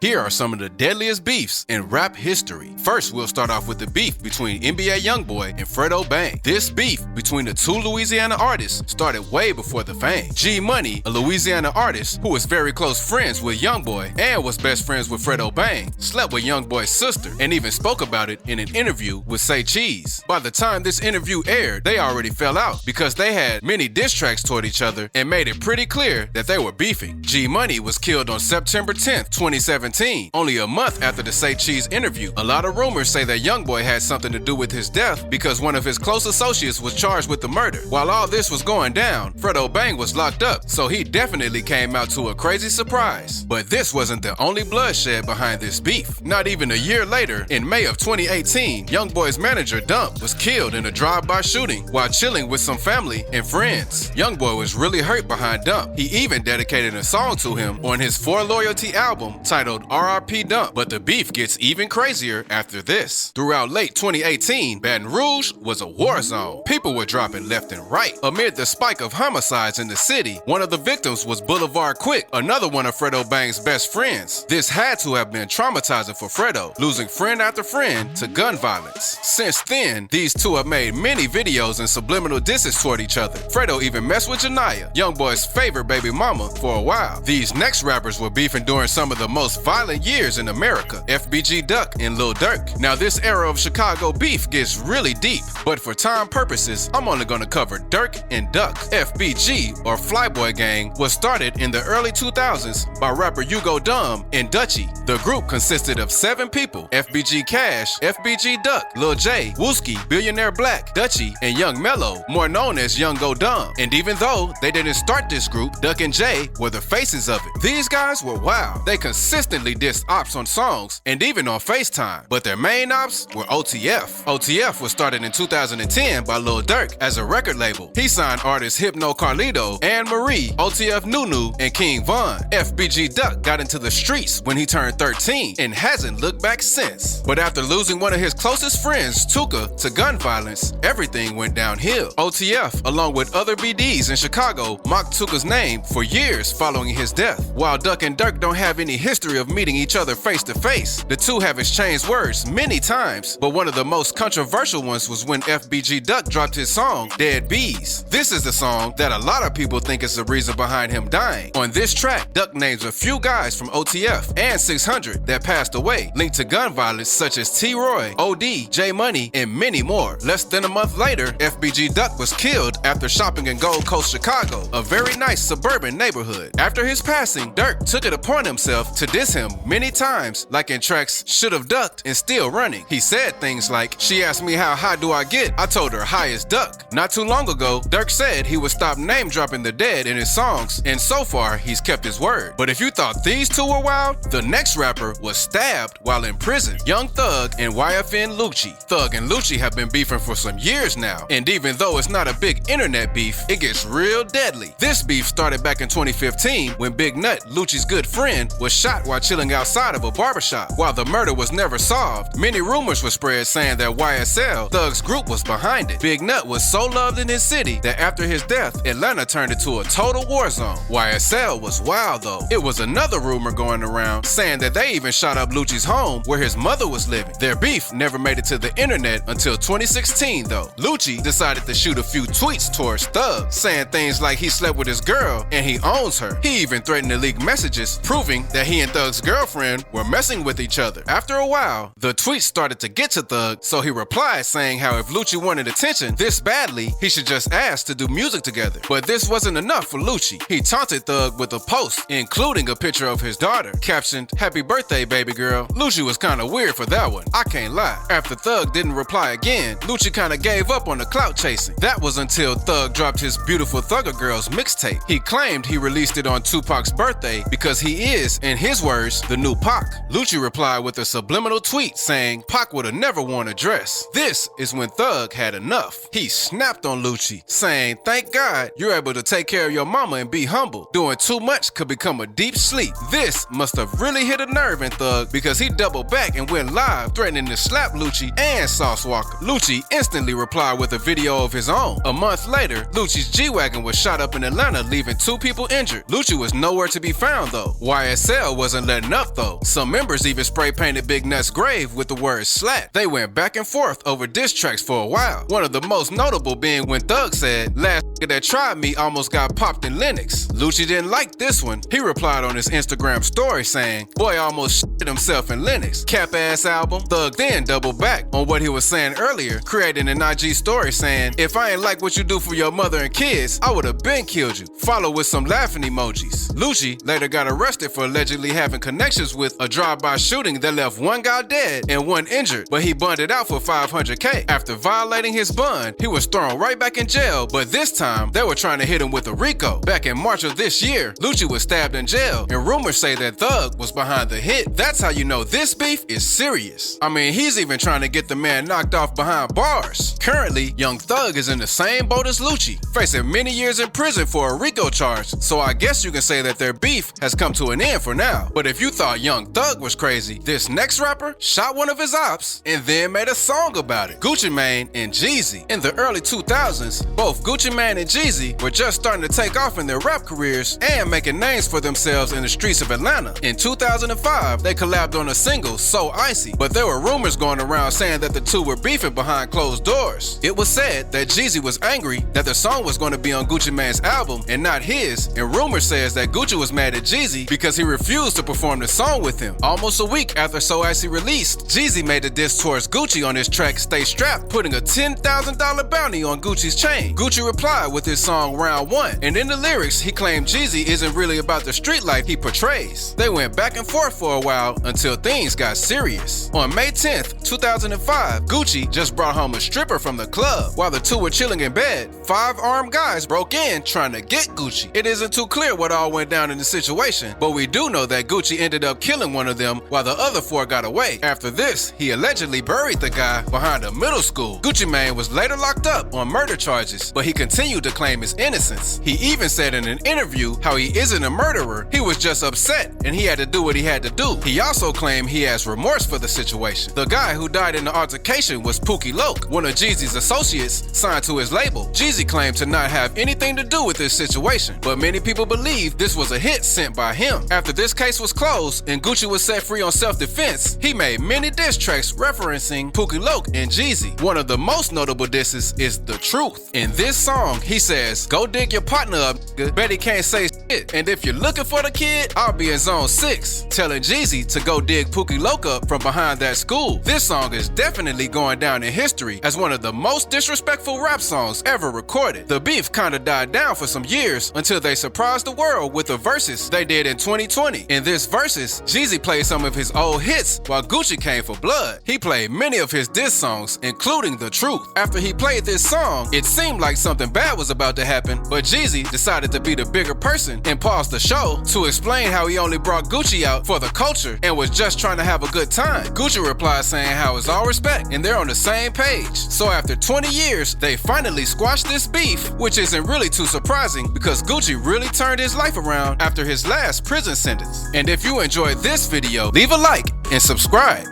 Here are some of the deadliest beefs in rap history. First, we'll start off with the beef between NBA Youngboy and Fredo Bang. This beef between the two Louisiana artists started way before the fame. G Money, a Louisiana artist who was very close friends with Youngboy and was best friends with Fredo Bang, slept with Youngboy's sister and even spoke about it in an interview with Say Cheese. By the time this interview aired, they already fell out because they had many diss tracks toward each other and made it pretty clear that they were beefing. G Money was killed on September 10th, 2017. Only a month after the Say Cheese interview. A lot of rumors say that Youngboy had something to do with his death because one of his close associates was charged with the murder. While all this was going down, Fredo Bang was locked up, so he definitely came out to a crazy surprise. But this wasn't the only bloodshed behind this beef. Not even a year later, in May of 2018, Youngboy's manager Dump was killed in a drive-by shooting while chilling with some family and friends. Youngboy was really hurt behind Dump. He even dedicated a song to him on his For Loyalty album titled RRP Dump, but the beef gets even crazier after this. Throughout late 2018, Baton Rouge was a war zone. People were dropping left and right. Amid the spike of homicides in the city, one of the victims was Boulevard Quick, another one of Fredo Bang's best friends. This had to have been traumatizing for Fredo, losing friend after friend to gun violence. Since then, these two have made many videos and subliminal disses toward each other. Fredo even messed with Janaya, Youngboy's favorite baby mama, for a while. These next rappers were beefing during some of the most violent years in America, FBG Duck and Lil Durk. Now this era of Chicago beef gets really deep, but for time purposes, I'm only gonna cover Durk and Duck. FBG, or Flyboy Gang, was started in the early 2000s by rapper Hugo Dumb and Dutchie. The group consisted of 7 people: FBG Cash, FBG Duck, Lil J, Wooski, Billionaire Black, Dutchie, and Young Mello, more known as Young Go Dumb. And even though they didn't start this group, Duck and Jay were the faces of it. These guys were wild. They consistently dissed ops on songs and even on FaceTime, but their main ops were OTF. OTF was started in 2010 by Lil Durk as a record label. He signed artists Hypno Carlito, Anne Marie, OTF Nunu, and King Von. FBG Duck got into the streets when he turned 13 and hasn't looked back since. But after losing one of his closest friends, Tuka, to gun violence, everything went downhill. OTF, along with other BDs in Chicago, mocked Tuka's name for years following his death. While Duck and Durk don't have any history of meeting each other face to face, the two have exchanged words many times, but one of the most controversial ones was when FBG Duck dropped his song, Dead Bees. This is the song that a lot of people think is the reason behind him dying. On this track, Duck names a few guys from OTF and 600 that passed away, linked to gun violence such as T-Roy, OD, J Money, and many more. Less than a month later, FBG Duck was killed after shopping in Gold Coast, Chicago, a very nice suburban neighborhood. After his passing, Durk took it upon himself to diss him many times, like in tracks Should've Ducked and Still Running. He said things like, "She asked me how high do I get? I told her high as duck." Not too long ago, Durk said he would stop name dropping the dead in his songs, and so far, he's kept his word. But if you thought these two were wild, the next rapper was stabbed while in prison. Young Thug and YFN Lucci. Thug and Lucci have been beefing for some years now, and even though it's not a big internet beef, it gets real deadly. This beef started back in 2015 when Big Nut, Lucci's good friend, was shot while chilling outside of a barbershop. While the murder was never solved, many rumors were spread saying that YSL, Thug's group, was behind it. Big Nut was so loved in his city that after his death, Atlanta turned into a total war zone. YSL was wild though. It was another rumor going around saying that they even shot up Lucci's home where his mother was living. Their beef never made it to the internet until 2016 though. Lucci decided to shoot a few tweets towards Thug, saying things like he slept with his girl and he owns her. He even threatened to leak messages proving that he and Thug's girlfriend were messing with each other. After a while, the tweets started to get to Thug, so he replied saying how if Lucci wanted attention this badly, he should just ask to do music together. But this wasn't enough for Lucci. He taunted Thug with a post, including a picture of his daughter, captioned, "Happy birthday, baby girl." Lucci was kinda weird for that one, I can't lie. After Thug didn't reply again, Lucci kinda gave up on the clout chasing. That was until Thug dropped his Beautiful Thugger Girls mixtape. He claimed he released it on Tupac's birthday because he is, in his words, the new Pac. Lucci replied with a subliminal tweet saying Pac would've never worn a dress. This is when Thug had enough. He snapped on Lucci, saying, "Thank God you're able to take care of your mama and be humble. Doing too much could become a deep sleep." This must have really hit a nerve in Thug because he doubled back and went live, threatening to slap Lucci and Sauce Walker. Lucci instantly replied with a video of his own. A month later, Lucci's G-Wagon was shot up in Atlanta, leaving 2 people injured. Lucci was nowhere to be found though. YSL wasn't letting up though. Some members even spray painted Big Nut's grave with the word slat. They went back and forth over diss tracks for a while. One of the most notable being when Thug said, "Last that tried me almost got popped in Linux." Lucci didn't like this one. He replied on his Instagram story saying, "Boy almost shit himself in Linux. Cap ass album." Thug then doubled back on what he was saying earlier, creating an IG story saying, "If I ain't like what you do for your mother and kids, I would have been killed you." Follow with some laughing emojis. Lucci later got arrested for allegedly having connections with a drive-by shooting that left one guy dead and one injured, but he bonded out for $500K. After violating his bond, he was thrown right back in jail, but this time they were trying to hit him with a RICO. Back in March of this year, Lucci was stabbed in jail, and rumors say that Thug was behind the hit. That's how you know this beef is serious. I mean, he's even trying to get the man knocked off behind bars. Currently, Young Thug is in the same boat as Lucci, facing many years in prison for a RICO charge, so I guess you can say that their beef has come to an end for now. But if you thought Young Thug was crazy, this next rapper shot one of his ops and then made a song about it. Gucci Mane and Jeezy. In the early 2000s, both Gucci Mane and Jeezy were just starting to take off in their rap careers and making names for themselves in the streets of Atlanta. In 2005, they collabed on a single, So Icy, but there were rumors going around saying that the two were beefing behind closed doors. It was said that Jeezy was angry that the song was going to be on Gucci Mane's album and not his, and rumor says that Gucci was mad at Jeezy because he refused to perform the song with him. Almost a week after So Icy released, Jeezy made a diss towards Gucci on his track Stay Strapped, putting a $10,000 bounty on Gucci's chain. Gucci replied with his song Round 1, and in the lyrics he claimed Jeezy isn't really about the street life he portrays. They went back and forth for a while until things got serious. On May 10th, 2005, Gucci just brought home a stripper from the club. While the two were chilling in bed, 5 armed guys broke in trying to get Gucci. It isn't too clear what all went down in the situation, but we do know that Gucci ended up killing one of them while the other 4 got away. After this, he allegedly buried the guy behind a middle school. Gucci Mane was later locked up on murder charges, but he continued to claim his innocence. He even said in an interview how he isn't a murderer, he was just upset and he had to do what he had to do. He also claimed he has remorse for the situation. The guy who died in the altercation was Pookie Loke, one of Jeezy's associates signed to his label. Jeezy claimed to not have anything to do with this situation, but many people believe this was a hit sent by him. After this case was closed and Gucci was set free on self-defense, he made many diss tracks referencing Pookie Loke and Jeezy. One of the most notable disses is The Truth. In this song, he says, "Go dig your partner up, nigga. Bet he can't say shit. And if you're looking for the kid, I'll be in zone 6. Telling Jeezy to go dig Pookie Loke up from behind that school. This song is definitely going down in history as one of the most disrespectful rap songs ever recorded. The beef kinda died down for some years until they surprised the world with the verses they did in 2020. In this verses, Jeezy played some of his old hits while Gucci came for blood. He played many of his diss songs, including The Truth. After he played this song, it seemed like something bad was about to happen, but Jeezy decided to be the bigger person and paused the show to explain how he only brought Gucci out for the culture and was just trying to have a good time. Gucci replied saying how it's all respect and they're on the same page. So after 20 years, they finally squashed this beef, which isn't really too surprising because Gucci really turned his life around after his last prison sentence. And if you enjoyed this video, leave a like and subscribe.